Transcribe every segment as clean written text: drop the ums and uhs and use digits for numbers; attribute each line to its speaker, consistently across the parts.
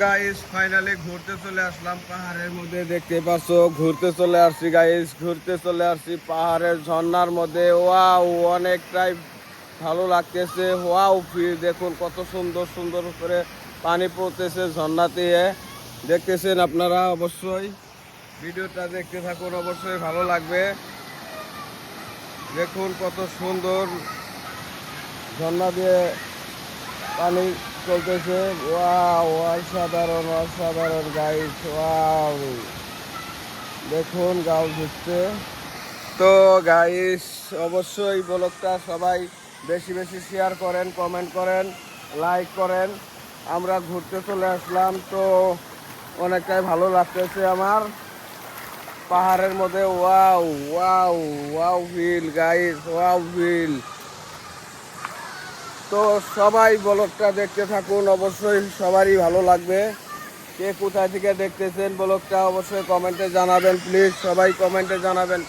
Speaker 1: Guys finally ঘুরতে চলে আসলাম পাহাড়ের মধ্যে, দেখতে পাচ্ছো ঘুরতে চলে আসছি গাইস, ঘুরতে চলে আসছি পাহাড়ের ঝর্ণার মধ্যে। ওয়াও, অনেকটাই ভালো লাগতেছে। ওয়াও, ফির দেখুন কত সুন্দর সুন্দর করে পানি পড়তেছে ঝর্ণা দিয়ে, দেখতেছেন আপনারা। অবশ্যই ভিডিওটা দেখতে থাকুন, অবশ্যই ভালো লাগবে। দেখুন কত সুন্দর ঝর্ণা দিয়ে পানি চলতেছে। ওয়াও, অসাধারণ অসাধারণ গাইস। ওয়াও, দেখুন গাও ঘুরছে। তো গাইস অবশ্যই ব্লগটা সবাই বেশি বেশি শেয়ার করেন, কমেন্ট করেন, লাইক করেন। আমরা ঘুরতে চলে আসলাম, তো অনেকটাই ভালো লাগতেছে আমার পাহাড়ের মধ্যে। Wow wow wow feel guys, wow feel. তো সবাই ব্লগটা দেখতে থাকুন, অবশ্যই সবারই ভালো লাগবে। কে কোথায় থেকে দেখতেছেন ব্লগটা অবশ্যই কমেন্টে জানাবেন, প্লিজ সবাই কমেন্টে জানাবেন।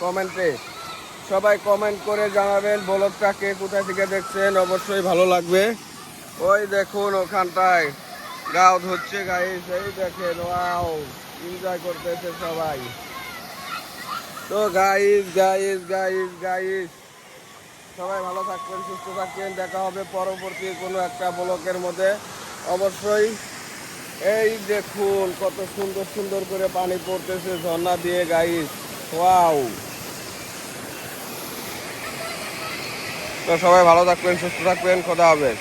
Speaker 1: সবাই কমেন্ট করে জানাবেন ব্লগটা কে কোথায় থেকে দেখছেন, অবশ্যই ভালো লাগবে। ওই দেখুন ওখানটায় গাও ধরছে গাইস, এই দেখেন। ওয়াও, এনজয় করতেছে সবাই। তো গাইস গাইস গাইস গাইস সবাই ভালো থাকবেন, সুস্থ থাকবেন। দেখা হবে পরবর্তী কোনো একটা ব্লকের মধ্যে অবশ্যই। এই দেখুন কত সুন্দর সুন্দর করে পানি পড়তেছে ঝর্ণা দিয়ে গাইস। ওয়াও। তো সবাই ভালো থাকবেন, সুস্থ থাকবেন, খোদা হাফেজ।